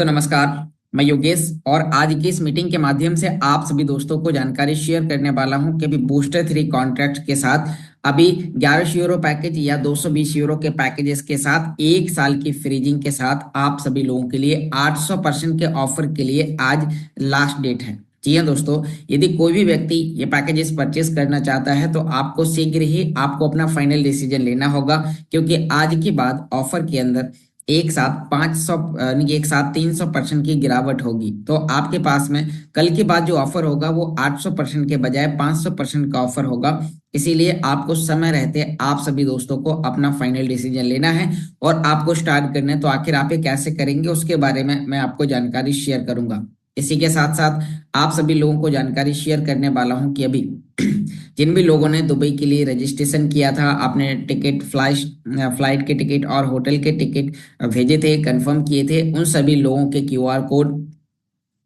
तो नमस्कार। मैं योगेश और आज की इस मीटिंग के माध्यम से आप सभी दोस्तों को जानकारी शेयर करने वाला हूं कि अभी बूस्टर 3 कॉन्ट्रैक्ट के साथ अभी 1100 यूरो पैकेज या 220 यूरो के पैकेजेस के साथ 1 साल की फ्रीजिंग के साथ आप सभी लोगों के लिए 800% के ऑफर के लिए आज लास्ट डेट है। जी हाँ दोस्तों, यदि कोई भी व्यक्ति ये पैकेजेस परचेस करना चाहता है तो आपको शीघ्र ही आपको अपना फाइनल डिसीजन लेना होगा, क्योंकि आज के बाद ऑफर के अंदर एक साथ 500 यानी एक साथ 300% की गिरावट होगी। तो आपके पास में कल के बाद जो ऑफर होगा वो 800% के बजाय 500% का ऑफर होगा। इसीलिए आपको समय रहते आप सभी दोस्तों को अपना फाइनल डिसीजन लेना है और आपको स्टार्ट करना है। तो आखिर आप ये कैसे करेंगे उसके बारे में मैं आपको जानकारी शेयर करूंगा। इसी के साथ साथ आप सभी लोगों को जानकारी शेयर करने वाला हूं कि अभी जिन भी लोगों ने दुबई के लिए रजिस्ट्रेशन किया था, आपने टिकट फ्लाइट के टिकट और होटल के टिकट भेजे थे, कंफर्म किए थे, उन सभी लोगों के क्यूआर कोड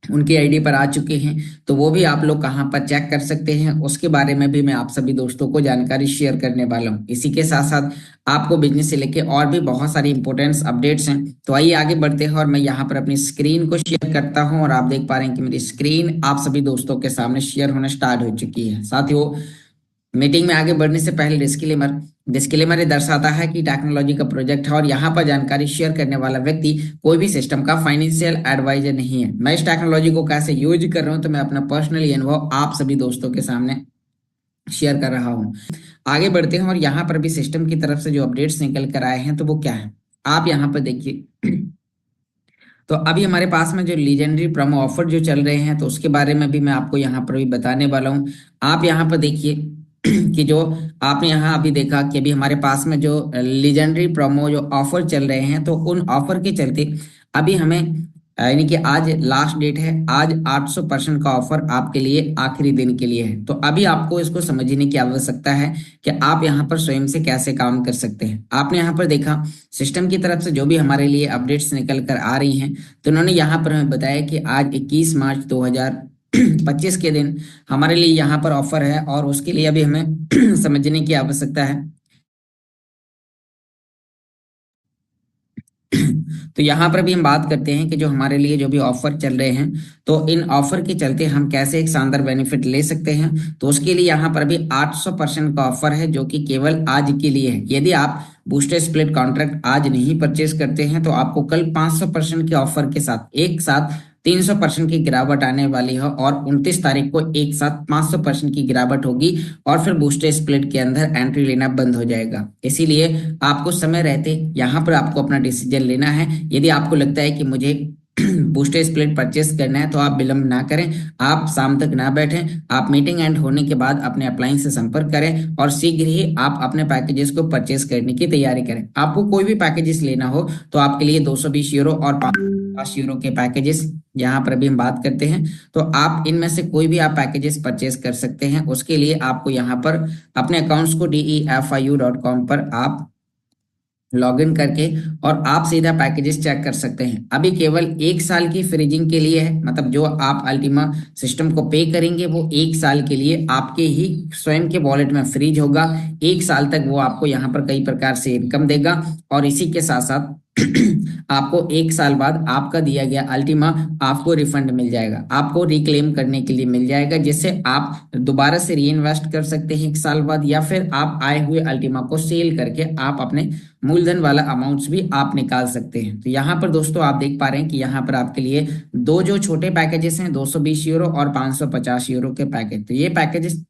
उनकी आईडी पर आ चुके हैं। तो वो भी आप लोग कहाँ पर चेक कर सकते हैं उसके बारे में भी मैं आप सभी दोस्तों को जानकारी शेयर करने वाला हूँ। इसी के साथ साथ आपको बिजनेस से लेके और भी बहुत सारी इंपॉर्टेंट अपडेट्स हैं। तो आइए आगे बढ़ते हैं और मैं यहाँ पर अपनी स्क्रीन को शेयर करता हूँ और आप देख पा रहे हैं कि मेरी स्क्रीन आप सभी दोस्तों के सामने शेयर होना स्टार्ट हो चुकी है। साथियों, मीटिंग में आगे बढ़ने से पहले डिस्क्लेमर डिस्क्लेमर ये दर्शाता है कि टेक्नोलॉजी का प्रोजेक्ट है और यहाँ पर जानकारी शेयर करने वाला व्यक्ति कोई भी सिस्टम का फाइनेंशियल एडवाइजर नहीं है। मैं इस टेक्नोलॉजी को कैसे यूज कर रहा हूँ तो मैं अपना पर्सनली अनुभव आप सभी दोस्तों के सामने शेयर कर रहा हूँ। आगे बढ़ते हैं और यहाँ पर भी सिस्टम की तरफ से जो अपडेट्स निकल कर आए हैं तो वो क्या है आप यहाँ पर देखिए। तो अभी हमारे पास में जो लीजेंडरी प्रोमो ऑफर जो चल रहे हैं तो उसके बारे में भी मैं आपको यहाँ पर भी बताने वाला हूँ। आप यहाँ पर देखिए कि जो आपने यहाँ अभी देखा कि अभी हमारे पास में जो लीजेंडरी प्रोमो जो ऑफर चल रहे हैं तो उन ऑफर के चलते अभी हमें यानी कि आज लास्ट डेट है। आज 800% का ऑफर आपके लिए आखिरी दिन के लिए है। तो अभी आपको इसको समझने की आवश्यकता है कि आप यहाँ पर स्वयं से कैसे काम कर सकते हैं। आपने यहाँ पर देखा सिस्टम की तरफ से जो भी हमारे लिए अपडेट्स निकल कर आ रही हैं तो उन्होंने यहाँ पर हमें बताया कि आज 21 मार्च 2025 के दिन हमारे लिए यहाँ पर ऑफर है और उसके लिए अभी हमें समझने की आवश्यकता है। तो यहाँ पर भी हम बात करते हैं कि जो हमारे लिए जो भी ऑफर चल रहे हैं तो इन ऑफर के चलते हम कैसे एक शानदार बेनिफिट ले सकते हैं। तो उसके लिए यहाँ पर भी 800% का ऑफर है जो कि केवल आज के लिए है। यदि आप बूस्टर स्प्लिट कॉन्ट्रैक्ट आज नहीं परचेस करते हैं तो आपको कल 500% के ऑफर के साथ एक साथ 300% की गिरावट आने वाली है और 29 तारीख को एक साथ 500% की गिरावट होगी और फिर बूस्टर स्प्लिट के अंदर एंट्री लेना बंद हो जाएगा। इसीलिए आपको समय रहते यहाँ पर आपको अपना डिसीजन लेना है। यदि आपको लगता है कि मुझे बूस्टर स्प्लिट परचेस करना है तो आप विलंब ना करें, आप शाम तक ना बैठें, आप मीटिंग एंड होने के बाद अपने अपलाइन से संपर्क करें और शीघ्र ही आप अपने पैकेजेस को परचेस करने की तैयारी करें। आपको कोई भी पैकेजेस लेना हो तो आपके लिए 220 यूरो और 550 यूरो के पैकेजेस यहाँ पर भी हम बात करते हैं। तो आप इनमें से कोई भी आप पैकेजेस परचेस कर सकते हैं। उसके लिए आपको यहाँ पर अपने अकाउंट्स को defiu.com पर आप लॉगिन करके और आप सीधा पैकेजेस चेक कर सकते हैं। अभी केवल 1 साल की फ्रीजिंग के लिए है, मतलब जो आप अल्टीमा सिस्टम को पे करेंगे वो 1 साल के लिए आपके ही स्वयं के वॉलेट में फ्रीज होगा। 1 साल तक वो आपको यहाँ पर कई प्रकार से इनकम देगा और इसी के साथ साथ आपको 1 साल बाद आपका दिया गया अल्टीमा आपको रिफंड मिल जाएगा, आपको रिक्लेम करने के लिए मिल जाएगा, जिससे आप दोबारा से री इन्वेस्ट कर सकते हैं 1 साल बाद, या फिर आप आए हुए अल्टीमा को सेल करके आप अपने मूलधन वाला अमाउंट्स भी आप निकाल सकते हैं। तो यहाँ पर दोस्तों आप देख पा रहे हैं कि यहाँ पर आपके लिए दो जो छोटे पैकेजेस हैं 220 यूरो और 550 यूरो के पैकेज। तो ये पैकेजेस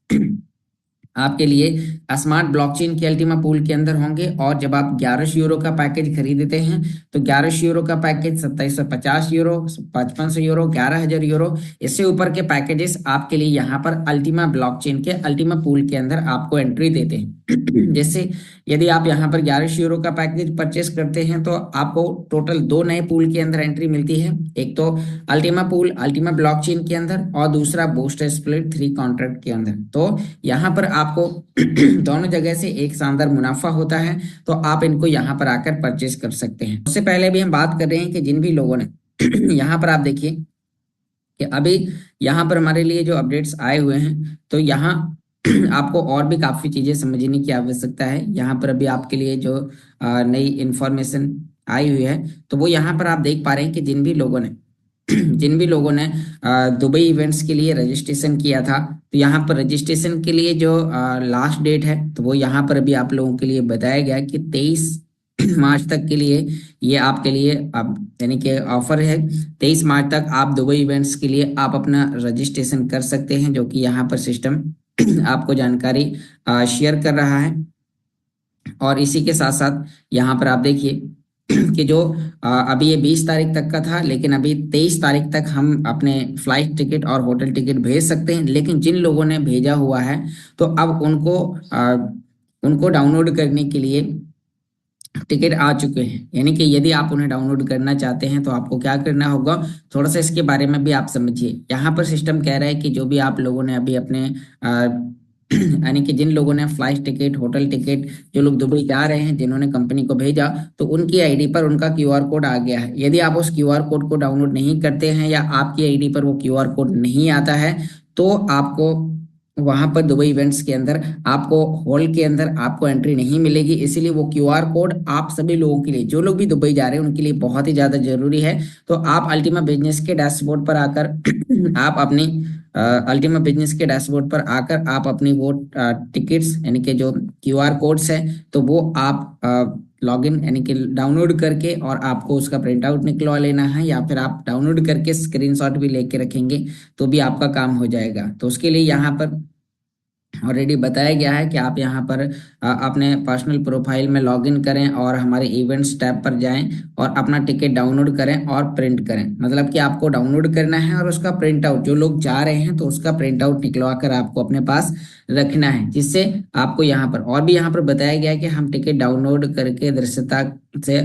आपके लिए स्मार्ट ब्लॉकचेन की अल्टीमा पूल के अंदर होंगे और जब आप 1100 यूरो का पैकेज खरीदते हैं तो 1100 यूरो का पैकेज 2750 यूरो, 5500 यूरो, 11,000 यूरो, इससे ऊपर के पैकेजेस आपके लिए यहाँ पर अल्टीमा ब्लॉकचेन के अल्टीमा पूल के अंदर आपको एंट्री देते हैं। जैसे यदि आप यहाँ पर 1100 यूरो का पैकेज परचेस करते हैं तो आपको टोटल 2 नए पूल के अंदर एंट्री मिलती है। एक तो अल्टीमा पूल अल्टीमा ब्लॉकचेन के अंदर और दूसरा बूस्टर स्प्लिट 3 कॉन्ट्रैक्ट के अंदर। तो यहाँ पर आपको दोनों जगह से एक शानदार मुनाफा होता है, तो आप इनको यहाँ पर आकर परचेस कर सकते हैं। उससे पहले भी हम बात कर रहे हैं कि जिन भी लोगों ने यहाँ पर आप देखिए कि अभी यहाँ पर हमारे लिए जो अपडेट्स आए हुए हैं तो यहाँ आपको और भी काफी चीजें समझने की आवश्यकता है। यहाँ पर अभी आपके लिए जो नई इंफॉर्मेशन आई हुई है। तो वो यहाँ पर आप देख पा रहे हैं कि जिन भी लोगों ने दुबई इवेंट्स के लिए रजिस्ट्रेशन किया था, तो यहाँ पर रजिस्ट्रेशन के लिए जो लास्ट डेट है, तो वो यहाँ पर अभी आप लोगों के लिए बताया गया है कि 23 मार्च तक के लिए ये आपके लिए अब यानी कि ऑफर है। 23 मार्च तक आप दुबई इवेंट्स के लिए आप अपना रजिस्ट्रेशन कर सकते हैं, जो कि यहाँ पर सिस्टम आपको जानकारी शेयर कर रहा है। और इसी के साथ साथ यहाँ पर आप देखिए कि जो अभी ये 20 तारीख तक का था, लेकिन अभी 23 तारीख तक हम अपने फ्लाइट टिकट और होटल टिकट भेज सकते हैं। लेकिन जिन लोगों ने भेजा हुआ है, तो अब उनको डाउनलोड करने के लिए टिकट आ चुके हैं। यानी कि यदि आप उन्हें डाउनलोड करना चाहते हैं तो आपको क्या करना होगा, थोड़ा सा इसके बारे में भी आप समझिए। यहाँ पर सिस्टम कह रहा है कि जो भी आप लोगों ने अभी अपने यानी कि जिन लोगों ने फ्लाइट टिकट, होटल टिकट, जो लोग दुबई जा रहे हैं, जिन्होंने कंपनी को भेजा, तो उनकी आईडी पर उनका क्यूआर कोड आ गया है। यदि आप उस क्यूआर कोड को डाउनलोड नहीं करते हैं या आपकी आईडी पर वो क्यूआर कोड नहीं आता है, तो आपको वहां पर दुबई इवेंट्स के अंदर आपको हॉल के अंदर आपको एंट्री नहीं मिलेगी। इसीलिए वो क्यूआर कोड आप सभी लोगों के लिए, जो लोग भी दुबई जा रहे हैं, उनके लिए बहुत ही ज्यादा जरूरी है। तो आप अल्टीमा बिजनेस के डैशबोर्ड पर आकर आप अपनी अल्टीमा बिजनेस के डैशबोर्ड पर आकर आप अपनी वो टिकट्स यानी कि जो क्यूआर कोड्स है, तो वो आप लॉगिन यानी कि डाउनलोड करके और आपको उसका प्रिंट आउट निकलवा लेना है, या फिर आप डाउनलोड करके स्क्रीनशॉट भी लेके रखेंगे तो भी आपका काम हो जाएगा। तो उसके लिए यहाँ पर ऑलरेडी बताया गया है कि आप यहाँ पर अपने पर्सनल प्रोफाइल में लॉगिन करें और हमारे इवेंट्स टैब पर जाएं और अपना टिकट डाउनलोड करें और प्रिंट करें। मतलब कि आपको डाउनलोड करना है और उसका प्रिंट आउट, जो लोग जा रहे हैं तो उसका प्रिंट आउट निकलवा कर आपको अपने पास रखना है, जिससे आपको यहाँ पर और भी यहाँ पर बताया गया है कि हम टिकट डाउनलोड करके दृश्यता से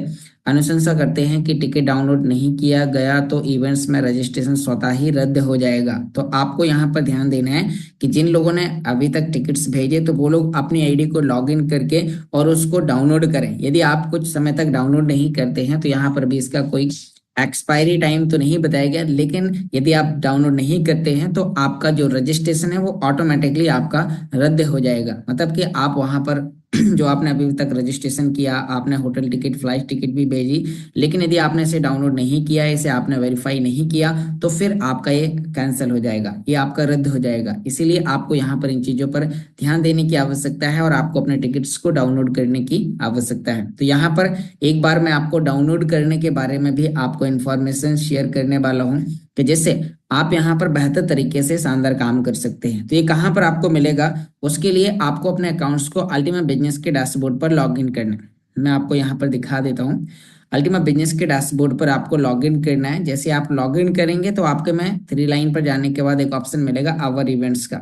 अनुशंसा करते हैं कि टिकट डाउनलोड नहीं किया गया तो इवेंट्स में रजिस्ट्रेशन स्वतः ही रद्द हो जाएगा। तो आपको यहाँ पर ध्यान देना है कि जिन लोगों ने अभी तक टिकट्स भेजे, तो वो लोग अपनी आईडी को लॉगिन करके और उसको डाउनलोड करें। यदि आप कुछ समय तक डाउनलोड नहीं करते हैं, तो यहाँ पर भी इसका कोई एक्सपायरी टाइम तो नहीं बताया गया, लेकिन यदि आप डाउनलोड नहीं करते हैं तो आपका जो रजिस्ट्रेशन है वो ऑटोमेटिकली आपका रद्द हो जाएगा। मतलब कि आप वहां पर जो आपने अभी तक रजिस्ट्रेशन किया, आपने होटल टिकट, फ्लाइट टिकट भी भेजी, लेकिन यदि आपने इसे डाउनलोड नहीं किया, इसे आपने वेरीफाई नहीं किया, तो फिर आपका ये कैंसिल हो जाएगा, ये आपका रद्द हो जाएगा। इसीलिए आपको यहाँ पर इन चीज़ों पर ध्यान देने की आवश्यकता है और आपको अपने टिकट्स को डाउनलोड करने की आवश्यकता है। तो यहाँ पर एक बार मैं आपको डाउनलोड करने के बारे में भी आपको इन्फॉर्मेशन शेयर करने वाला हूँ कि जिससे आप यहाँ पर बेहतर तरीके से शानदार काम कर सकते हैं। तो ये कहाँ पर आपको मिलेगा, उसके लिए आपको अपने अकाउंट्स को अल्टीमा बिजनेस के डैशबोर्ड पर लॉग इन करना है। मैं आपको यहाँ पर दिखा देता हूँ। अल्टीमा बिजनेस के डैशबोर्ड पर आपको लॉग इन करना है। जैसे आप लॉग इन करेंगे तो आपके में 3 लाइन पर जाने के बाद एक ऑप्शन मिलेगा आवर इवेंट्स का।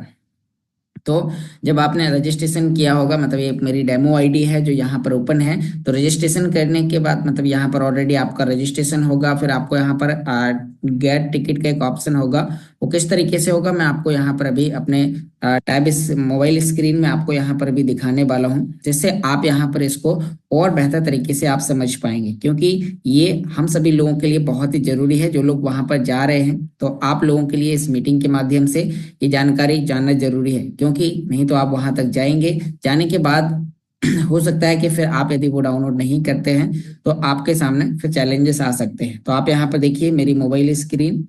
तो जब आपने रजिस्ट्रेशन किया होगा, मतलब ये मेरी डेमो आईडी है जो यहाँ पर ओपन है, तो रजिस्ट्रेशन करने के बाद मतलब यहाँ पर ऑलरेडी आपका रजिस्ट्रेशन होगा। फिर आपको यहाँ पर गेट टिकट का एक ऑप्शन होगा। वो किस तरीके से होगा मैं आपको यहाँ पर अभी अपने टैब इस मोबाइल स्क्रीन में आपको यहाँ पर भी दिखाने वाला हूँ, जिससे आप यहाँ पर इसको और बेहतर तरीके से आप समझ पाएंगे, क्योंकि ये हम सभी लोगों के लिए बहुत ही जरूरी है जो लोग वहां पर जा रहे हैं। तो आप लोगों के लिए इस मीटिंग के माध्यम से ये जानकारी जानना जरूरी है, क्योंकि नहीं तो आप वहां तक जाएंगे, जाने के बाद हो सकता है कि फिर आप यदि वो डाउनलोड नहीं करते हैं तो आपके सामने फिर चैलेंजेस आ सकते हैं। तो आप यहाँ पर देखिए मेरी मोबाइल स्क्रीन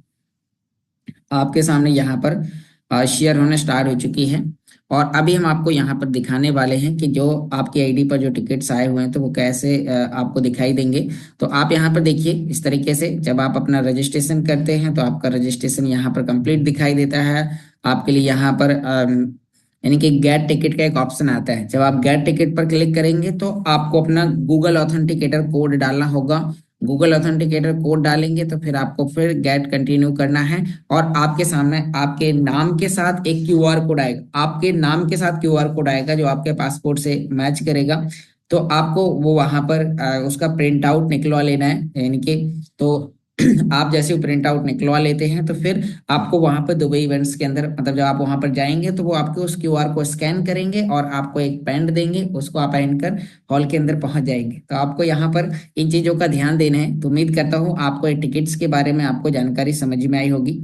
आपके सामने यहाँ पर शेयर होने स्टार्ट हो चुकी है। और अभी हम आपको यहाँ पर दिखाने वाले हैं कि जो आपकी आईडी पर जो टिकट्स आए हुए हैं तो वो कैसे आपको दिखाई देंगे। तो आप यहाँ पर देखिए इस तरीके से जब आप अपना रजिस्ट्रेशन करते हैं तो आपका रजिस्ट्रेशन यहाँ पर कंप्लीट दिखाई देता है। आपके लिए यहाँ पर यानी कि गेट टिकट का एक ऑप्शन आता है। जब आप गेट टिकट पर क्लिक करेंगे तो आपको अपना गूगल ऑथेंटिकेटर कोड डालना होगा। गूगल ऑथेंटिकेटर कोड डालेंगे तो फिर आपको फिर गेट कंटिन्यू करना है, और आपके सामने आपके नाम के साथ एक क्यूआर कोड आएगा। आपके नाम के साथ क्यूआर कोड आएगा जो आपके पासपोर्ट से मैच करेगा। तो आपको वो वहां पर उसका प्रिंट आउट निकलवा लेना है। यानी कि तो आप जैसे वो प्रिंट आउट निकलवा लेते हैं तो फिर आपको वहां पर दुबई इवेंट्स के अंदर, मतलब जब आप वहां पर जाएंगे तो वो आपके उस क्यूआर को स्कैन करेंगे और आपको एक पेन देंगे, उसको आप पहन कर हॉल के अंदर पहुंच जाएंगे। तो आपको यहाँ पर इन चीजों का ध्यान देना है। तो उम्मीद करता हूँ आपको टिकट्स के बारे में आपको जानकारी समझ में आई होगी।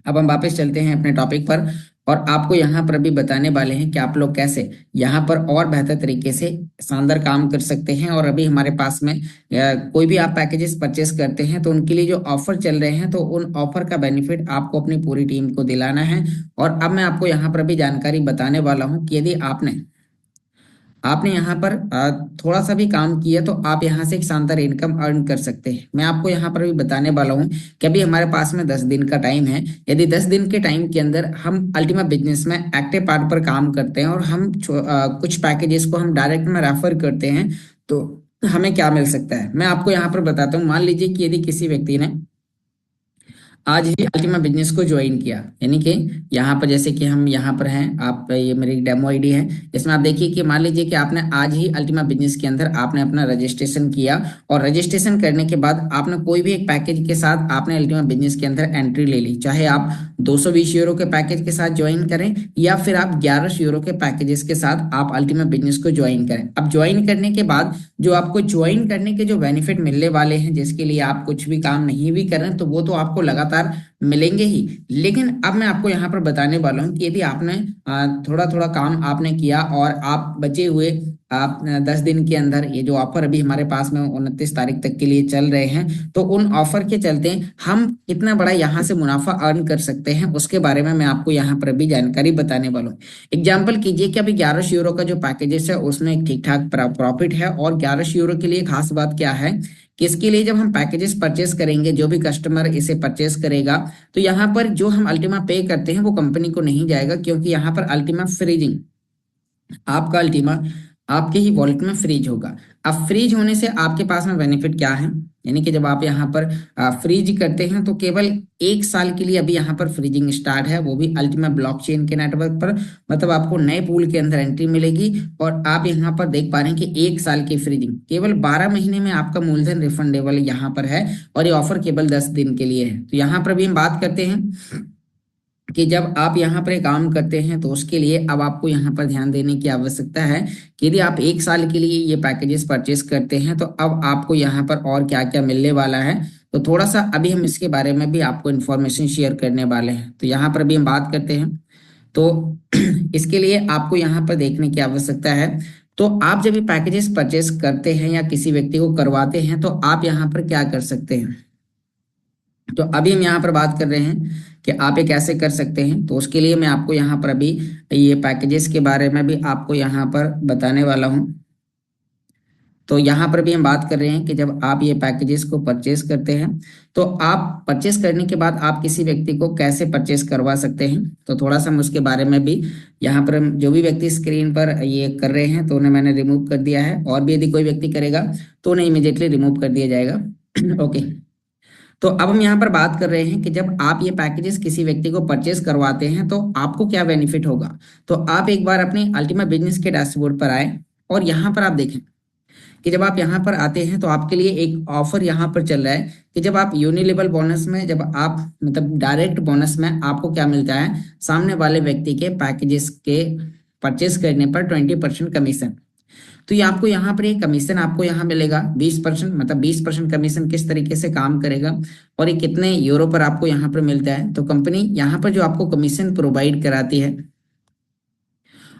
अब हम वापस चलते हैं अपने टॉपिक पर और आपको यहाँ पर अभी बताने वाले हैं कि आप लोग कैसे यहाँ पर और बेहतर तरीके से शानदार काम कर सकते हैं। और अभी हमारे पास में कोई भी आप पैकेजेस परचेस करते हैं तो उनके लिए जो ऑफर चल रहे हैं तो उन ऑफर का बेनिफिट आपको अपनी पूरी टीम को दिलाना है। और अब मैं आपको यहाँ पर अभी जानकारी बताने वाला हूँ कि यदि आपने आपने यहाँ पर थोड़ा सा भी काम किया तो आप यहाँ से एक शानदार इनकम अर्न कर सकते हैं। मैं आपको यहाँ पर भी बताने वाला हूँ कि अभी हमारे पास में 10 दिन का टाइम है। यदि 10 दिन के टाइम के अंदर हम अल्टीमा बिजनेस में एक्टिव पार्ट पर काम करते हैं और हम कुछ पैकेजेस को हम डायरेक्ट में रेफर करते हैं तो हमें क्या मिल सकता है, मैं आपको यहाँ पर बताता हूँ। मान लीजिए कि यदि किसी व्यक्ति ने आज ही अल्टीमा बिजनेस को ज्वाइन किया, यानी कि यहाँ पर जैसे कि हम यहाँ पर हैं, आप ये मेरी डेमो आईडी है, इसमें आप देखिए कि मान लीजिए कि आपने आज ही अल्टीमा बिजनेस के अंदर आपने अपना रजिस्ट्रेशन किया और रजिस्ट्रेशन करने के बाद आपने कोई भी एक पैकेज के साथ आपने अल्टीमा बिजनेस के अंदर एंट्री ले ली। चाहे आप 220 यूरो के पैकेज के साथ ज्वाइन करें या फिर आप 1100 यूरो के पैकेजेस के साथ आप अल्टीमा बिजनेस को ज्वाइन करें। अब ज्वाइन करने के बाद जो आपको ज्वाइन करने के जो बेनिफिट मिलने वाले हैं, जिसके लिए आप कुछ भी काम नहीं भी करें तो वो तो आपको लगातार मिलेंगे ही। लेकिन अब मैं आपको यहाँ पर बताने वाला हूँ कि यदि आपने थोड़ा थोड़ा काम आपने किया और आप बचे हुए आप 10 दिन के अंदर ये जो ऑफर अभी हमारे पास में 29 तारीख तक के लिए चल रहे हैं तो उन ऑफर के चलते हम कितना बड़ा यहाँ से मुनाफा अर्न कर सकते हैं उसके बारे में मैं आपको यहाँ पर अभी जानकारी बताने वाला हूँ। एग्जाम्पल कीजिए कि अभी 1100 यूरो का जो पैकेजेस है उसमें ठीक ठाक प्रॉफिट है। और 1100 यूरो के लिए खास बात क्या है कि इसके लिए जब हम पैकेजेस परचेस करेंगे, जो भी कस्टमर इसे परचेस करेगा तो यहाँ पर जो हम अल्टीमा पे करते हैं वो कंपनी को नहीं जाएगा, क्योंकि यहाँ पर अल्टीमा फ्रीजिंग, आपका अल्टीमा आपके ही वॉलेट में फ्रीज होगा। अब फ्रीज होने से आपके पास में बेनिफिट क्या है, यानी कि जब आप यहाँ पर फ्रीज करते हैं तो केवल 1 साल के लिए अभी यहाँ पर फ्रीजिंग स्टार्ट है, वो भी अल्टीमा ब्लॉकचेन के नेटवर्क पर। मतलब आपको नए पूल के अंदर एंट्री मिलेगी और आप यहाँ पर देख पा रहे हैं कि 1 साल की फ्रीजिंग केवल 12 महीने में आपका मूलधन रिफंडेबल यहाँ पर है। और ये ऑफर केवल 10 दिन के लिए है। तो यहाँ पर भी हम बात करते हैं कि जब आप यहाँ पर काम करते हैं तो उसके लिए अब आपको यहाँ पर ध्यान देने की आवश्यकता है कि यदि आप 1 साल के लिए ये पैकेजेस परचेस करते हैं तो अब आपको यहाँ पर और क्या क्या मिलने वाला है। तो थोड़ा सा अभी हम इसके बारे में भी आपको इन्फॉर्मेशन शेयर करने वाले हैं। तो यहाँ पर भी हम बात करते हैं तो इसके लिए आपको यहाँ पर देखने की आवश्यकता है। तो आप जब ये पैकेजेस परचेस करते हैं या किसी व्यक्ति को करवाते हैं तो आप यहाँ पर क्या कर सकते हैं। तो अभी हम यहाँ पर बात कर रहे हैं कि आप ये कैसे कर सकते हैं। तो उसके लिए मैं आपको यहाँ पर अभी ये पैकेजेस के बारे में भी आपको यहाँ पर बताने वाला हूँ। तो यहाँ पर भी हम बात कर रहे हैं कि जब आप ये पैकेजेस को परचेस करते हैं तो आप परचेस करने के बाद आप किसी व्यक्ति को कैसे परचेस करवा सकते हैं। तो थोड़ा सा हम उसके बारे में भी यहाँ पर जो भी व्यक्ति स्क्रीन पर ये कर रहे हैं तो उन्हें मैंने रिमूव कर दिया है, और भी यदि कोई व्यक्ति करेगा तो उन्हें इमीडिएटली रिमूव कर दिया जाएगा। ओके, तो अब हम यहाँ पर बात कर रहे हैं कि जब आप ये पैकेजेस किसी व्यक्ति को परचेस करवाते हैं तो आपको क्या बेनिफिट होगा। तो आप एक बार अपने अल्टीमा बिजनेस के डैशबोर्ड पर आए और यहाँ पर आप देखें कि जब आप यहाँ पर आते हैं तो आपके लिए एक ऑफर यहाँ पर चल रहा है कि जब आप यूनिलेवल बोनस में, जब आप मतलब डायरेक्ट बोनस में आपको क्या मिलता है, सामने वाले व्यक्ति के पैकेजेस के परचेस करने पर 20% कमीशन। तो ये आपको यहाँ पर एक कमीशन आपको यहाँ मिलेगा 20%। मतलब 20% कमीशन किस तरीके से काम करेगा और ये कितने यूरो पर आपको यहाँ पर मिलता है। तो कंपनी यहाँ पर जो आपको कमीशन प्रोवाइड कराती है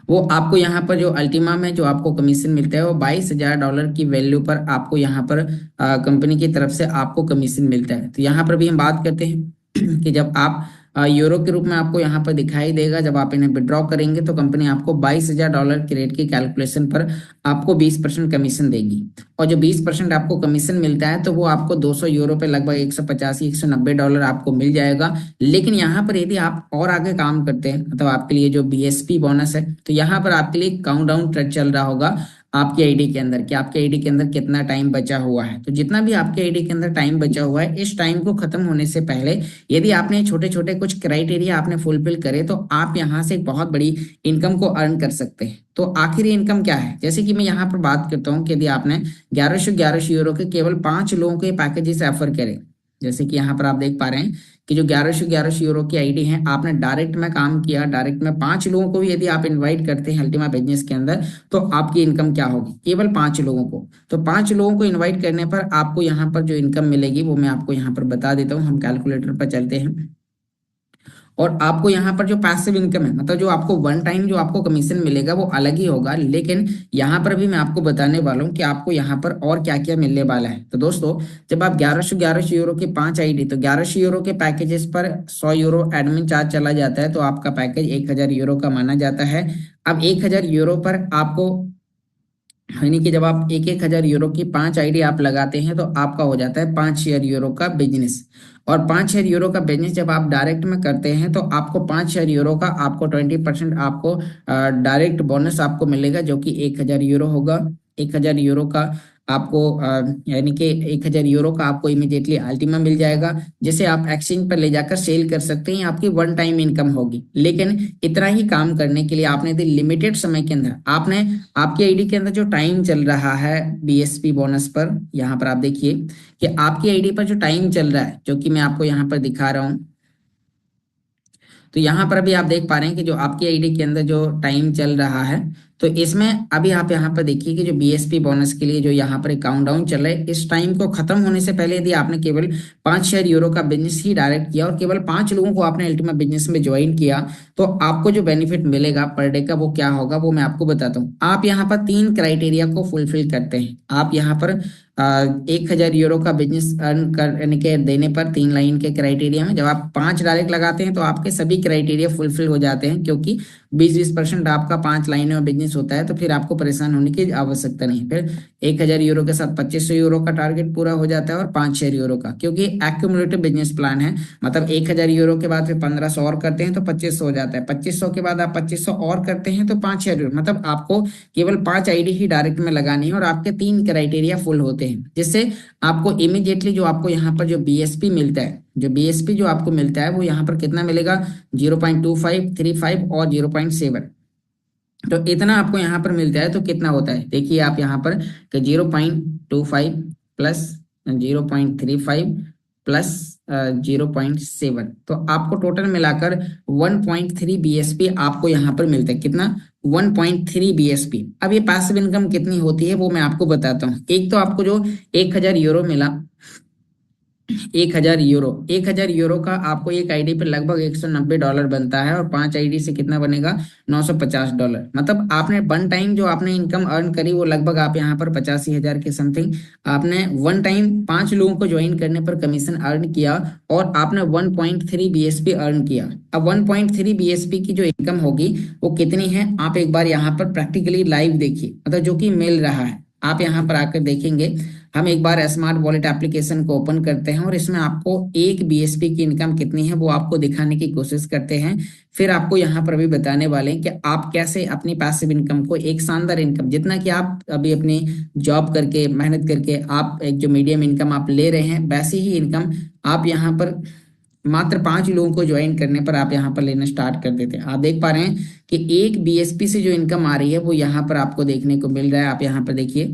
वो आपको यहाँ पर जो अल्टीमा में जो आपको कमीशन मिलता है वो $22,000 की वैल्यू पर आपको यहाँ पर कंपनी की तरफ से आपको कमीशन मिलता है। तो यहाँ पर भी हम बात करते हैं कि जब आप यूरो के रूप में आपको यहाँ पर दिखाई देगा, जब आप इन्हें विड्रॉ करेंगे तो कंपनी आपको $22,000 के रेट की कैलकुलेशन पर आपको 20% कमीशन देगी। और जो 20% आपको कमीशन मिलता है तो वो आपको 200 यूरो पे लगभग $185-190 आपको मिल जाएगा। लेकिन यहाँ पर यदि आप और आगे काम करते हैं, मतलब आपके लिए जो बीएसपी बोनस है, तो यहाँ पर आपके लिए काउंटडाउन ट्रैक चल रहा होगा आपके आईडी के अंदर कि आपके आईडी के अंदर कितना टाइम बचा हुआ है। तो जितना भी आपके आईडी के अंदर टाइम बचा हुआ है, इस टाइम को खत्म होने से पहले यदि आपने छोटे छोटे कुछ क्राइटेरिया आपने फुलफिल करे तो आप यहाँ से एक बहुत बड़ी इनकम को अर्न कर सकते हैं। तो आखिर इनकम क्या है, जैसे कि मैं यहाँ पर बात करता हूँ कि यदि आपने 1100 यूरो के केवल 5 लोगों के पैकेजेस रेफर करें, जैसे कि यहाँ पर आप देख पा रहे हैं कि जो 1100 यूरो की आईडी है, आपने डायरेक्ट में काम किया, डायरेक्ट में 5 लोगों को भी यदि आप इनवाइट करते हैं अल्टीमा बिजनेस के अंदर तो आपकी इनकम क्या होगी, केवल 5 लोगों को। तो 5 लोगों को इनवाइट करने पर आपको यहाँ पर जो इनकम मिलेगी वो मैं आपको यहाँ पर बता देता हूँ। हम कैलकुलेटर पर चलते हैं और आपको यहाँ पर जो पैसिव इनकम है, मतलब जो आपको वन टाइम जो आपको कमीशन मिलेगा वो अलग ही होगा, लेकिन यहाँ पर भी मैं आपको बताने वाला हूँ कि आपको यहाँ पर और क्या क्या मिलने वाला है। तो दोस्तों, जब आप 1100 की 5 आईडी, तो 1100 के पैकेजेस पर 100 एडमिन चार्ज चला जाता है, तो आपका पैकेज 1000 का माना जाता है। अब 1000 पर आपको, यानी कि जब आप 1000 की 5 आईडी आप लगाते हैं तो आपका हो जाता है 5 शेयर का बिजनेस। और 5 शेयर का बिजनेस जब आप डायरेक्ट में करते हैं तो आपको 5 शेयर का आपको 20% आपको डायरेक्ट बोनस आपको मिलेगा, जो कि 1000 होगा। 1000 का आपको यानी कि 1000 का आपको इमीडिएटली अल्टीमा मिल जाएगा, जिसे आप एक्सचेंज पर ले जाकर सेल कर सकते हैं। आपकी वन टाइम इनकम होगी, लेकिन इतना ही काम करने के लिए आपने यदि लिमिटेड समय के अंदर आपने आपकी आईडी के अंदर जो टाइम चल रहा है बीएसपी बोनस पर, यहाँ पर आप देखिए कि आपकी आईडी पर जो टाइम चल रहा है, जो कि मैं आपको यहाँ पर दिखा रहा हूँ, तो यहाँ पर अभी आप देख पा रहे हैं कि जो आपकी आईडी के अंदर जो टाइम चल रहा है, तो इसमें अभी आप यहाँ पर देखिए कि जो बीएसपी बोनस के लिए जो यहाँ पर काउंटडाउन चल रहा है, इस टाइम को खत्म होने से पहले यदि आपने केवल 5 शेयर का बिजनेस ही डायरेक्ट किया और केवल 5 लोगों को आपने अल्टीमा बिजनेस में ज्वाइन किया, तो आपको जो बेनिफिट मिलेगा पर डे का वो क्या होगा, वो मैं आपको बताता हूँ। आप यहाँ पर 3 क्राइटेरिया को फुलफिल करते हैं। आप यहाँ पर 1000 का बिजनेस अर्न करने के देने पर 3 लाइन के क्राइटेरिया में जब आप 5 डायरेक्ट लगाते हैं तो आपके सभी क्राइटेरिया फुलफिल हो जाते हैं, क्योंकि 20-20% आपका 5 लाइनों में बिजनेस होता है, तो फिर आपको परेशान होने की आवश्यकता नहीं। फिर 1000 के साथ 2500 का टारगेट पूरा हो जाता है और 5 शेयर का, क्योंकि एक्यूमुलेटिव बिजनेस प्लान है, मतलब 1000 के बाद फिर 1500 और करते हैं तो 2500 हो जाता है। 2500 के बाद आप 2500 और करते हैं तो 5 शेयर, मतलब आपको केवल 5 आईडी ही डायरेक्ट में लगानी है और आपके 3 क्राइटेरिया फुल होते हैं, जिससे आपको इमीडिएटली जो आपको यहाँ पर जो बीएसपी मिलता है, जो बीएसपी जो आपको मिलता है वो यहाँ पर कितना मिलेगा, 0.25, 35 और 0.7। तो इतना आपको यहाँ पर मिलता है, तो कितना होता है देखिए आप यहाँ पर कि 0.25 प्लस 0.35 प्लस 0.7, तो आपको टोटल मिलाकर 1.3 बीएसपी आपको यहाँ पर मिलता है। कितना, 1.3 बीएसपी। अब ये पैसिव इनकम कितनी होती है वो मैं आपको बताता हूँ। एक तो आपको जो 1000 मिला, 1000 का आपको एक आईडी पे लगभग $190 बनता है, और 5 आईडी से कितना बनेगा, $950। मतलब आपने वन टाइम जो आपने इनकम अर्न करी वो लगभग आप यहाँ पर 85,000 के समथिंग आपने वन टाइम 5 लोगों को ज्वाइन करने पर कमीशन अर्न किया, और आपने 1.3 बीएसपी अर्न किया। अब 1.3 बीएसपी की जो इनकम होगी वो कितनी है, आप एक बार यहाँ पर प्रैक्टिकली लाइव देखिए, मतलब जो कि मिल रहा है। आप यहाँ पर आकर देखेंगे, हम एक बार स्मार्ट वॉलेट एप्लीकेशन को ओपन करते हैं और इसमें आपको एक बीएसपी की इनकम कितनी है वो आपको दिखाने की कोशिश करते हैं। फिर आपको यहाँ पर भी बताने वाले हैं कि आप कैसे अपनी पैसिव इनकम को एक शानदार इनकम, जितना कि आप अभी अपनी जॉब करके मेहनत करके आप एक जो मीडियम इनकम आप ले रहे हैं, वैसी ही इनकम आप यहाँ पर मात्र 5 लोगों को ज्वाइन करने पर आप यहाँ पर लेना स्टार्ट कर देते हैं। आप देख पा रहे हैं कि एक बीएसपी से जो इनकम आ रही है वो यहाँ पर आपको देखने को मिल रहा है। आप यहाँ पर देखिए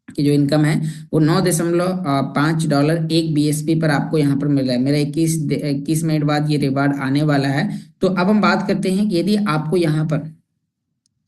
कि जो इनकम है वो $9.5 एक बीएसपी पर आपको यहाँ पर मिल रहा है। मेरा 21 मिनट बाद ये रिवार्ड आने वाला है। तो अब हम बात करते हैं कि यदि आपको यहाँ पर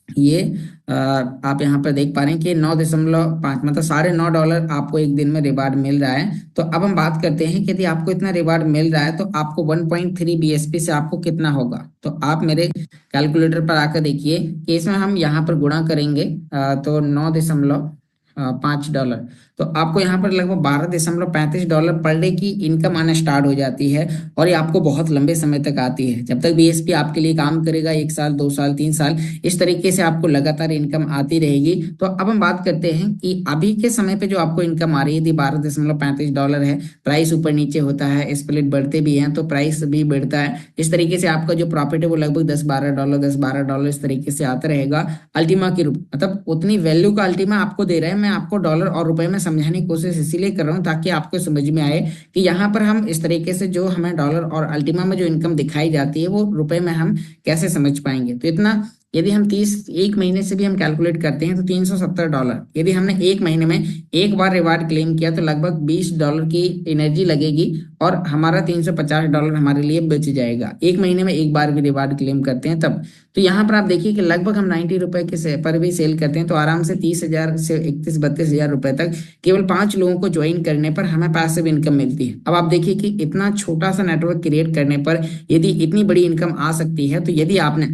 ये आप यहाँ पर देख पा रहे हैं कि 9.5 मतलब $9.5 आपको एक दिन में रिवार्ड मिल रहा है। तो अब हम बात करते हैं कि यदि आपको इतना रिवार्ड मिल रहा है तो आपको 1.3 बीएसपी से आपको कितना होगा। तो आप मेरे कैलकुलेटर पर आकर देखिए कि इसमें हम यहाँ पर गुणा करेंगे, तो $9.5, तो आपको यहाँ पर लगभग $12.35 पर डे की इनकम आना स्टार्ट हो जाती है, और ये आपको बहुत लंबे समय तक आती है। जब तक बीएसपी आपके लिए काम करेगा, 1 साल 2 साल 3 साल, इस तरीके से आपको लगातार इनकम आती रहेगी। तो अब हम बात करते हैं कि अभी के समय पे जो आपको इनकम आ रही है, यदि $12.35 है, प्राइस ऊपर नीचे होता है, स्प्लिट बढ़ते भी हैं तो प्राइस भी बढ़ता है, इस तरीके से आपका जो प्रॉफिट है वो लगभग $10-12 इस तरीके से आता रहेगा अल्टीमा के रूप, मतलब उतनी वैल्यू का अल्टीमा आपको दे रहा है। मैं आपको डॉलर और रुपए में समझाने की कोशिश इसीलिए कर रहा हूँ ताकि आपको समझ में आए कि यहाँ पर हम इस तरीके से जो हमें डॉलर और अल्टीमा में जो इनकम दिखाई जाती है वो रुपए में हम कैसे समझ पाएंगे। तो इतना यदि हम 1 महीने से भी हम कैलकुलेट करते हैं तो $370। यदि हमने 1 महीने में एक बार रिवार्ड क्लेम किया तो लगभग $20 की एनर्जी लगेगी और हमारा $350 हमारे लिए बच जाएगा। 1 महीने में एक बार भी रिवार्ड क्लेम करते हैं तब। तो यहाँ पर आप देखिए कि लगभग हम 90 रुपए के पर भी सेल करते हैं तो आराम से 30,000 से 31-32 हजार रुपए तक केवल 5 लोगों को ज्वाइन करने पर हमें पैसिव इनकम मिलती है। अब आप देखिए कि इतना छोटा सा नेटवर्क क्रिएट करने पर यदि इतनी बड़ी इनकम आ सकती है, तो यदि आपने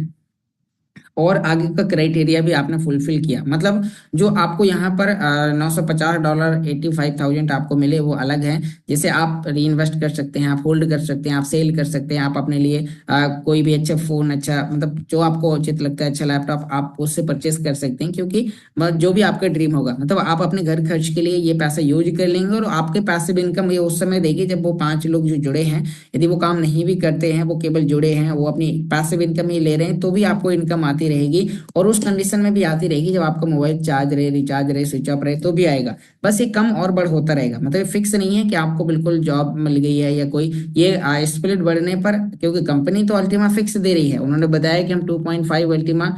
और आगे का क्राइटेरिया भी आपने फुलफिल किया, मतलब जो आपको यहाँ पर $950 85,000 आपको मिले वो अलग है, जिसे आप री इन्वेस्ट कर सकते हैं, आप होल्ड कर सकते हैं, आप सेल कर सकते हैं, आप अपने लिए कोई भी अच्छा फोन, अच्छा मतलब जो आपको उचित लगता है, अच्छा लैपटॉप आप उससे परचेस कर सकते हैं, क्योंकि जो भी आपका ड्रीम होगा, मतलब आप अपने घर खर्च के लिए ये पैसा यूज कर लेंगे और आपके पैसिव इनकम ये उस समय देगी जब वो 5 लोग जो जुड़े हैं, यदि वो काम नहीं भी करते हैं, वो केवल जुड़े हैं, वो अपनी पैसिव इनकम ही ले रहे हैं, तो भी आपको इनकम आती रहेगी और उस कंडीशन में भी आती रहेगी जब आपका मोबाइल चार्ज रहे, रिचार्ज रहे, स्विच ऑफ रहे तो भी आएगा। बस ये कम और बढ़ होता रहेगा, मतलब फिक्स नहीं है कि आपको बिल्कुल जॉब मिल गई है या कोई ये स्प्लिट बढ़ने पर, क्योंकि कंपनी तो अल्टीमा फिक्स दे रही है, उन्होंने बताया कि हम 2.5 अल्टीमा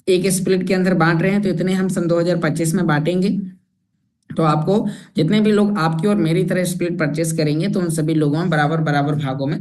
एक स्प्लिट के अंदर बांट रहे हैं, तो इतने हम सन 2025 में बांटेंगे। तो आपको जितने भी लोग आपकी और मेरी तरह स्प्लिट परचेस करेंगे तो उन सभी लोगों में बराबर बराबर भागों में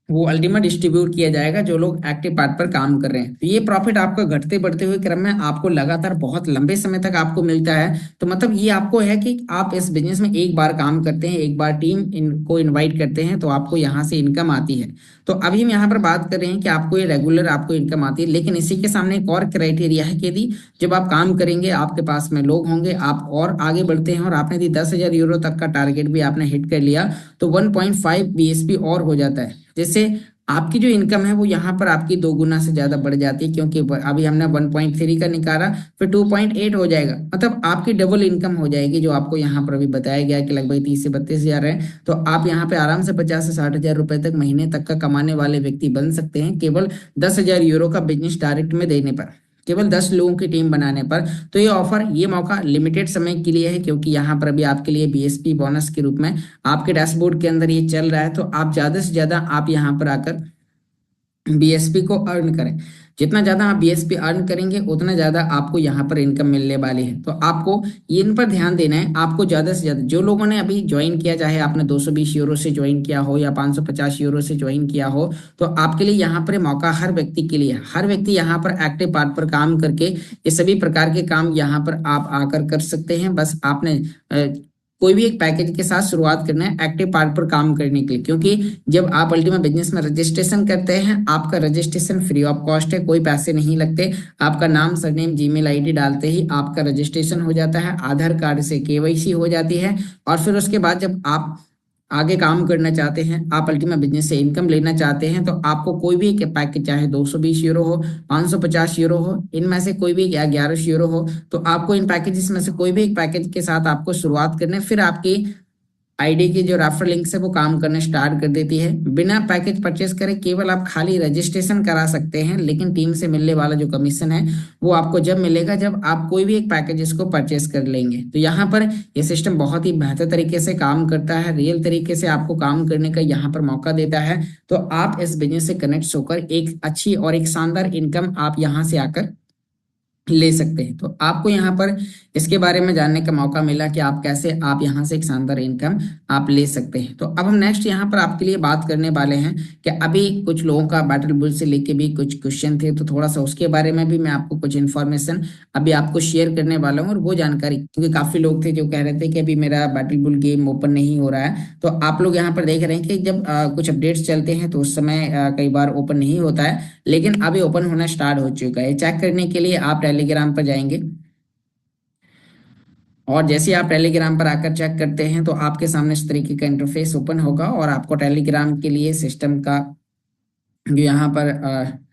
वो अल्टीमेट डिस्ट्रीब्यूट किया जाएगा जो लोग एक्टिव पार्ट पर काम कर रहे हैं। तो ये प्रॉफिट आपका घटते बढ़ते हुए क्रम में आपको लगातार बहुत लंबे समय तक आपको मिलता है। तो मतलब ये आपको है कि आप इस बिजनेस में एक बार काम करते हैं, एक बार टीम इनको इनवाइट करते हैं तो आपको यहाँ से इनकम आती है। तो अभी हम यहाँ पर बात कर रहे हैं कि आपको ये रेगुलर आपको इनकम आती है, लेकिन इसी के सामने एक और क्राइटेरिया है कि यदि जब आप काम करेंगे आपके पास में लोग होंगे, आप और आगे बढ़ते हैं और आपने यदि €10,000 तक का टारगेट भी आपने हिट कर लिया तो 1.5 बीएसपी और हो जाता है, जिससे आपकी जो इनकम है वो यहाँ पर आपकी 2 गुना से ज्यादा बढ़ जाती है, क्योंकि अभी हमने 1.3 का निकाला, फिर 2.8 हो जाएगा, मतलब आपकी डबल इनकम हो जाएगी जो आपको यहाँ पर अभी बताया गया है कि लगभग 30 से 32 हजार है। तो आप यहाँ पे आराम से 50 से 60 हजार रुपए तक महीने तक का कमाने वाले व्यक्ति बन सकते हैं केवल €10,000 का बिजनेस डायरेक्ट में देने पर, केवल 10 लोगों की टीम बनाने पर। तो ये ऑफर, ये मौका लिमिटेड समय के लिए है, क्योंकि यहाँ पर अभी आपके लिए बीएसपी बोनस के रूप में आपके डैशबोर्ड के अंदर ये चल रहा है। तो आप ज्यादा से ज्यादा आप यहाँ पर आकर बीएसपी को अर्न करें। जितना ज्यादा आप बीएसपी अर्न करेंगे उतना ज्यादा आपको यहाँ पर इनकम मिलने वाली है। तो आपको इन पर ध्यान देना है। आपको ज्यादा से ज्यादा जो लोगों ने अभी ज्वाइन किया, चाहे आपने €220 से ज्वाइन किया हो या €550 से ज्वाइन किया हो, तो आपके लिए यहाँ पर मौका हर व्यक्ति के लिए, हर व्यक्ति यहाँ पर एक्टिव पार्ट पर काम करके ये सभी प्रकार के काम यहाँ पर आप आकर कर सकते हैं। बस आपने कोई भी एक पैकेज के साथ शुरुआत करना है एक्टिव पार्ट पर काम करने के लिए, क्योंकि जब आप अल्टीमा बिजनेस में रजिस्ट्रेशन करते हैं, आपका रजिस्ट्रेशन फ्री ऑफ कॉस्ट है, कोई पैसे नहीं लगते। आपका नाम, सरनेम, जीमेल आईडी डालते ही आपका रजिस्ट्रेशन हो जाता है, आधार कार्ड से केवाईसी हो जाती है और फिर उसके बाद जब आप आगे काम करना चाहते हैं, आप अल्टीमा बिजनेस से इनकम लेना चाहते हैं, तो आपको कोई भी एक पैकेज, चाहे €220 हो, €550 हो, इनमें से कोई भी या €1100 हो, तो आपको इन पैकेजेस में से कोई भी एक पैकेज के साथ आपको शुरुआत करना है। फिर आपकी आईडी की जो रेफर लिंक से वो काम करने स्टार्ट कर देती है। बिना पैकेज परचेस करे केवल आप खाली रजिस्ट्रेशन करा सकते हैं, लेकिन टीम से मिलने वाला जो कमीशन है वो आपको जब मिलेगा जब आप कोई भी एक पैकेज इसको परचेस कर लेंगे। तो यहाँ पर ये सिस्टम बहुत ही बेहतर तरीके से काम करता है, रियल तरीके से आपको काम करने का यहाँ पर मौका देता है। तो आप इस बिजनेस से कनेक्ट होकर एक अच्छी और एक शानदार इनकम आप यहाँ से आकर ले सकते हैं। तो आपको यहाँ पर इसके बारे में जानने का मौका मिला कि आप कैसे आप यहाँ से एक शानदार इनकम आप ले सकते हैं। तो अब हम नेक्स्ट यहाँ पर आपके लिए बात करने वाले हैं कि अभी कुछ लोगों का बैटल बुल से लेके भी कुछ क्वेश्चन थे, तो थोड़ा सा उसके बारे में भी मैं आपको कुछ इन्फॉर्मेशन अभी आपको शेयर करने वाला हूँ। और वो जानकारी, क्योंकि काफी लोग थे जो कह रहे थे कि अभी मेरा बैटल बुल गेम ओपन नहीं हो रहा है, तो आप लोग यहाँ पर देख रहे हैं कि जब कुछ अपडेट्स चलते हैं तो उस समय कई बार ओपन नहीं होता है, लेकिन अभी ओपन होना स्टार्ट हो चुका है। चेक करने के लिए आप टेलीग्राम पर जाएंगे और जैसे आप टेलीग्राम पर आकर चेक करते हैं तो आपके सामने इस तरीके का इंटरफेस ओपन होगा और आपको टेलीग्राम के लिए सिस्टम का जो यहाँ पर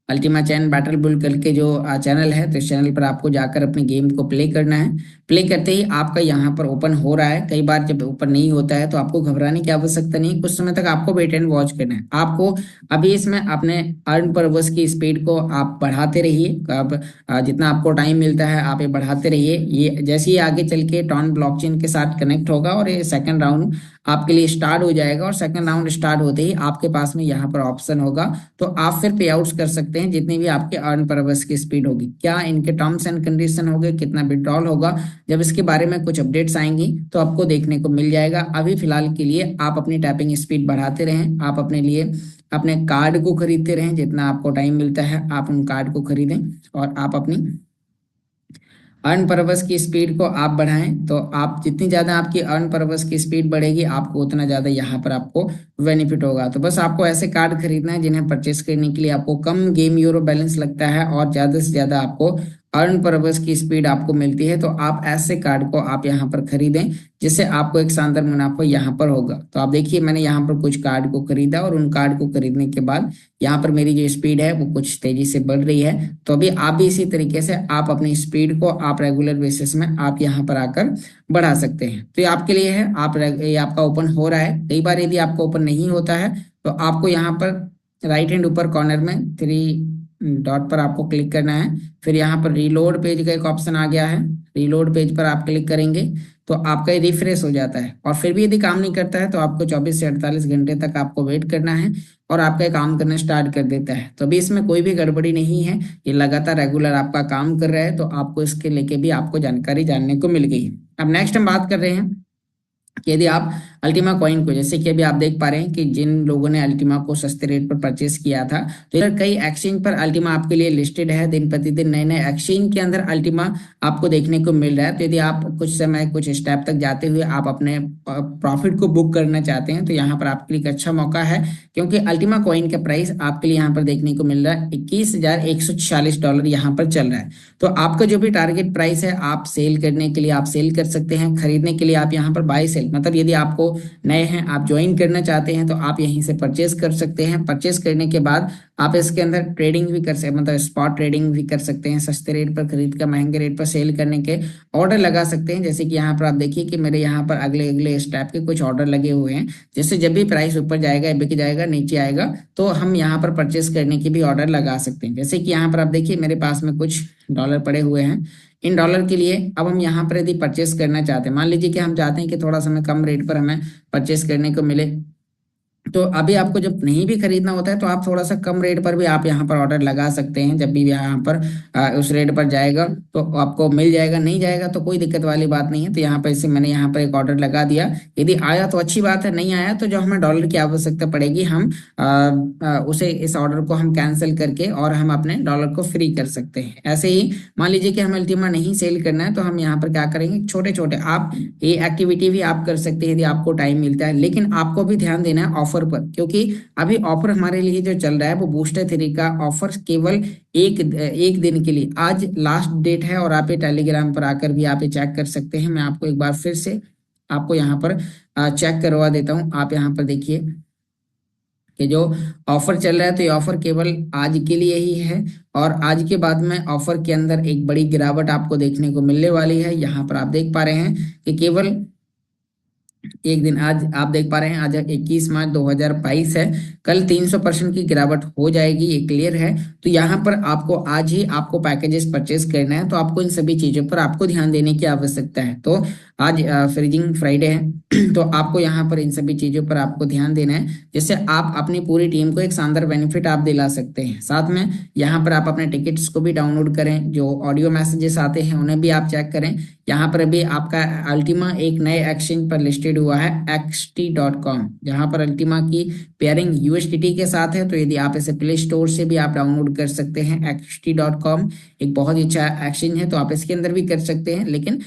अल्टीमा चैन बैटल बुल करके जो चैनल है, तो इस चैनल पर आपको जाकर अपने गेम को प्ले करना है। प्ले करते ही आपका यहाँ पर ओपन हो रहा है। कई बार जब ओपन नहीं होता है तो आपको घबराने की आवश्यकता नहीं, कुछ समय तक आपको वेट एंड वॉच करना है। आपको अभी इसमें अपने अर्न पर्पस की स्पीड को आप बढ़ाते रहिए। अब जितना आपको टाइम मिलता है आप ये बढ़ाते रहिए। ये जैसे ही आगे चल के टॉन ब्लॉकचेन के साथ कनेक्ट होगा और ये सेकंड राउंड आपके लिए स्टार्ट हो जाएगा और सेकंड राउंड स्टार्ट होते ही आपके पास में यहाँ पर ऑप्शन होगा, तो आप फिर पे आउट्स कर सकते हैं जितनी भी आपके अर्न पर आवर्स की स्पीड होगी। क्या इनके टर्म्स एंड कंडीशन होंगे, कितना विड्रॉल होगा, जब इसके बारे में कुछ अपडेट्स आएंगी तो आपको देखने को मिल जाएगा। अभी फिलहाल के लिए आप अपनी टाइपिंग स्पीड बढ़ाते रहें, आप अपने लिए अपने कार्ड को खरीदते रहें, जितना आपको टाइम मिलता है आप उन कार्ड को खरीदें और आप अपनी अर्न परपस की स्पीड को आप बढ़ाएं। तो आप जितनी ज़्यादा आपकी अर्न परपस की स्पीड बढ़ेगी आपको उतना ज़्यादा यहाँ पर आपको बेनिफिट होगा। तो बस आपको ऐसे कार्ड खरीदना है जिन्हें परचेस करने के लिए आपको कम गेम यूरो बैलेंस लगता है और ज़्यादा से ज़्यादा आपको अर्न परपस की स्पीड आपको मिलती है। तो आप ऐसे कार्ड को आप यहाँ पर खरीदें जिससे आपको एक शानदार मुनाफा यहाँ पर होगा। तो आप देखिए मैंने यहाँ पर कुछ कार्ड को खरीदा और उन कार्ड को खरीदने के बाद यहाँ पर मेरी जो स्पीड है वो कुछ तेजी से बढ़ रही है। तो अभी आप भी इसी तरीके से आप अपनी स्पीड को आप रेगुलर बेसिस में आप यहाँ पर आकर बढ़ा सकते हैं। तो ये आपके लिए है, ये आपका ओपन हो रहा है। कई बार यदि आपका ओपन नहीं होता है तो आपको यहाँ पर राइट हैंड ऊपर कॉर्नर में 3 डॉट पर आपको क्लिक करना है। फिर यहाँ पर रीलोड पेज का एक ऑप्शन आ गया है, रीलोड पेज पर आप क्लिक करेंगे तो आपका ये रिफ्रेश हो जाता है। और फिर भी यदि काम नहीं करता है तो आपको 24 से 48 घंटे तक आपको वेट करना है और आपका काम करना स्टार्ट कर देता है। तो अभी इसमें कोई भी गड़बड़ी नहीं है, ये लगातार रेगुलर आपका काम कर रहा है। तो आपको इसके लेके भी आपको जानकारी जानने को मिल गई है। अब नेक्स्ट हम बात कर रहे हैं कि यदि आप अल्टीमा कॉइन को, जैसे कि अभी आप देख पा रहे हैं कि जिन लोगों ने अल्टीमा को सस्ते रेट पर परचेस किया था, तो इधर कई एक्सचेंज पर अल्टीमा आपके लिए लिस्टेड है। दिन प्रतिदिन नए नए एक्सचेंज के अंदर अल्टीमा आपको देखने को मिल रहा है। तो यदि आप कुछ समय कुछ स्टेप तक जाते हुए आप अपने प्रॉफिट को बुक करना चाहते हैं तो यहाँ पर आपके लिए एक अच्छा मौका है, क्योंकि अल्टीमा कॉइन का प्राइस आपके लिए यहाँ पर देखने को मिल रहा है $21,146 यहाँ पर चल रहा है। तो आपका जो भी टारगेट प्राइस है आप सेल करने के लिए आप सेल कर सकते हैं, खरीदने के लिए आप यहाँ पर बाय सेल, मतलब यदि आपको नए हैं आप ज्वाइन करना चाहते हैं तो आप यहीं से परचेस कर सकते हैं। परचेस करने के बाद आप इसके अंदर ट्रेडिंग भी कर सकते हैं, मतलब स्पॉट ट्रेडिंग भी कर सकते हैं। सस्ते रेट पर खरीद कर महंगे रेट पर सेल करने के ऑर्डर लगा सकते हैं। जैसे कि यहाँ पर आप देखिए कि मेरे यहाँ पर अगले अगले स्टेप के कुछ ऑर्डर लगे हुए हैं, जिससे जब भी प्राइस ऊपर जाएगा बिक जाएगा नीचे आएगा तो हम यहाँ पर परचेस करने की भी ऑर्डर लगा सकते हैं। जैसे कि यहाँ पर आप देखिए मेरे पास में कुछ डॉलर पड़े हुए हैं। इन डॉलर के लिए अब हम यहाँ पर यदि परचेस करना चाहते हैं, मान लीजिए कि हम चाहते हैं कि थोड़ा समय कम रेट पर हमें परचेस करने को मिले, तो अभी आपको जब नहीं भी खरीदना होता है तो आप थोड़ा सा कम रेट पर भी आप यहाँ पर ऑर्डर लगा सकते हैं। जब भी यहाँ पर उस रेट पर जाएगा तो आपको मिल जाएगा, नहीं जाएगा तो कोई दिक्कत वाली बात नहीं है। तो यहाँ पर इसे मैंने यहाँ पर एक ऑर्डर लगा दिया। यदि आया तो अच्छी बात है, नहीं आया तो जो हमें डॉलर की आवश्यकता पड़ेगी हम उसे इस ऑर्डर को हम कैंसिल करके और हम अपने डॉलर को फ्री कर सकते हैं। ऐसे ही मान लीजिए कि हमें अल्टीमा नहीं सेल करना है तो हम यहाँ पर क्या करेंगे, छोटे छोटे आप ये एक्टिविटी भी आप कर सकते हैं यदि आपको टाइम मिलता है। लेकिन आपको भी ध्यान देना है ऑफर पर, क्योंकि अभी ऑफर हमारे लिए जो चल रहा है वो बूस्टर 3 का ऑफर केवल एक दिन के लिए, आज लास्ट डेट है। और आप ये टेलीग्राम पर आकर भी आप ये चेक कर सकते हैं। मैं आपको एक बार फिर से आपको यहाँ पर चेक करवा देता हूँ। आप यहाँ पर देखिए कि जो ऑफर चल रहा है तो ये ऑफर केवल आज के लिए ही है और आज के बाद में ऑफर के अंदर एक बड़ी गिरावट आपको देखने को मिलने वाली है। यहाँ पर आप देख पा रहे हैं कि केवल एक दिन, आज आप देख पा रहे हैं आज 21 मार्च 2022 है, कल 300% की गिरावट हो जाएगी, ये क्लियर है। तो यहाँ पर आपको आज ही आपको पैकेजेस परचेस करना है, तो आपको इन सभी चीजों पर आपको ध्यान देने की आवश्यकता है। तो आज फ्रीजिंग फ्राइडे है तो आपको यहाँ पर इन सभी चीजों पर आपको ध्यान देना है, जिससे आप अपनी पूरी टीम को एक शानदार बेनिफिट आप दिला सकते हैं। साथ में यहाँ पर आप अपने टिकट्स को भी डाउनलोड करें, जो ऑडियो मैसेजेस आते हैं उन्हें भी आप चेक करें। यहाँ पर अभी आपका अल्टीमा एक नए एक्सचेंज पर लिस्टेड हुआ है xt.com, जहाँ पर अल्टीमा की पेयरिंग USDT के साथ है। तो यदि आप इसे प्ले स्टोर से भी आप डाउनलोड कर सकते हैं। xt.com एक बहुत ही अच्छा एक्सचेंज है, तो आप इसके अंदर भी कर सकते हैं। लेकिन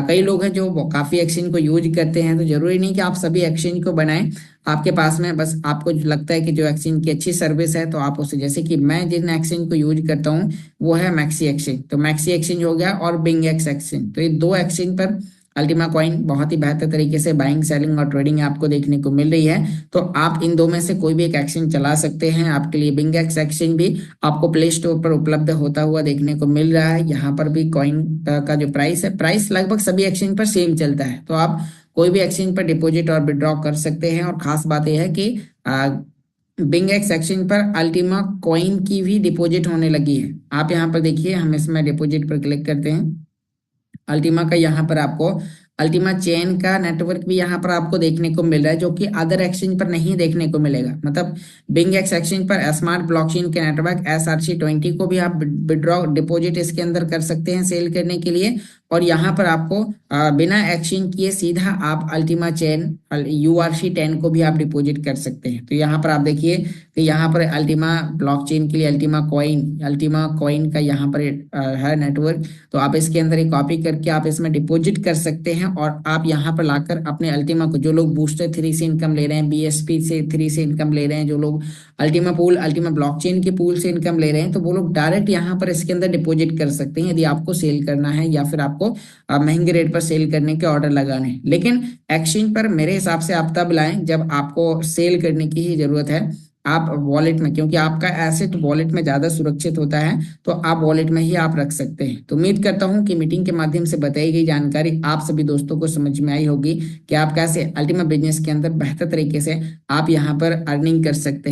कई लोग हैं जो काफी एक्सचेंज को यूज करते हैं, तो जरूरी नहीं कि आप सभी एक्सचेंज को बनाएं। आपके पास में बस आपको जो लगता है कि जो एक्सचेंज की अच्छी सर्विस है तो आप उसे, जैसे कि मैं जिन एक्सचेंज को यूज करता हूँ वो है मैक्सी एक्सचेंज, तो मैक्सी एक्सचेंज हो गया और बिंगएक्स एक्सचेंज। तो ये दो एक्सचेंज पर अल्टीमा कॉइन बहुत ही बेहतर तरीके से बाइंग सेलिंग और ट्रेडिंग आपको देखने को मिल रही है। तो आप इन दो में से कोई भी एक एक्सचेंज चला सकते हैं। आपके लिए बिंगएक्स एक्सचेंज भी आपको प्ले स्टोर पर उपलब्ध होता हुआ देखने को मिल रहा है। यहाँ पर भी कॉइन का जो प्राइस है, प्राइस लगभग सभी एक्सचेंज पर सेम चलता है, तो आप कोई भी एक्सचेंज पर डिपॉजिट और विड्रॉ कर सकते हैं। और खास बात यह है कि बिंगएक्स एक्सचेंज पर अल्टीमा कॉइन की भी डिपॉजिट होने लगी है। आप यहाँ पर देखिए, हम इसमें डिपॉजिट पर क्लिक करते हैं। अल्टीमा का यहाँ पर आपको अल्टीमा चेन का नेटवर्क भी यहाँ पर आपको देखने को मिल रहा है, जो कि अदर एक्सचेंज पर नहीं देखने को मिलेगा। मतलब बिंग एक्स एक्सचेंज पर स्मार्ट ब्लॉकचेन के नेटवर्क SRC-20 को भी आप विड्रॉ डिपॉजिट इसके अंदर कर सकते हैं सेल करने के लिए। और यहाँ पर आपको बिना एक्सचेंज किए सीधा आप अल्टीमा चेन URC-10 को भी आप डिपॉजिट कर सकते हैं। तो यहाँ पर आप देखिए कि यहाँ पर अल्टीमा ब्लॉकचेन के लिए अल्टीमा कॉइन का यहाँ पर है नेटवर्क। तो आप इसके अंदर एक कॉपी करके आप इसमें डिपॉजिट कर सकते हैं, और आप यहाँ पर लाकर अपने अल्टीमा को, जो लोग बूस्टर 3 से इनकम ले रहे हैं, BSP से 3 से इनकम ले रहे हैं, जो लोग अल्टीमा ब्लॉकचेन के पूल से इनकम ले रहे हैं, तो वो लोग डायरेक्ट यहाँ पर इसके अंदर डिपॉजिट कर सकते हैं यदि आपको सेल करना है या फिर आपको महंगे रेट पर सेल करने के ऑर्डर लगाने हैं। लेकिन एक्सचेंज पर मेरे हिसाब से आप तब लाएं जब आपको सेल करने की ही जरूरत है। आप वॉलेट में, क्योंकि आपका एसेट वॉलेट में ज्यादा सुरक्षित होता है, तो आप वॉलेट में ही आप रख सकते हैं। तो उम्मीद करता हूं कि मीटिंग के माध्यम से बताई गई जानकारी आप सभी दोस्तों को समझ में आई होगी कि आप कैसे अल्टीमा बिजनेस के अंदर बेहतर तरीके से आप यहाँ पर अर्निंग कर सकते हैं।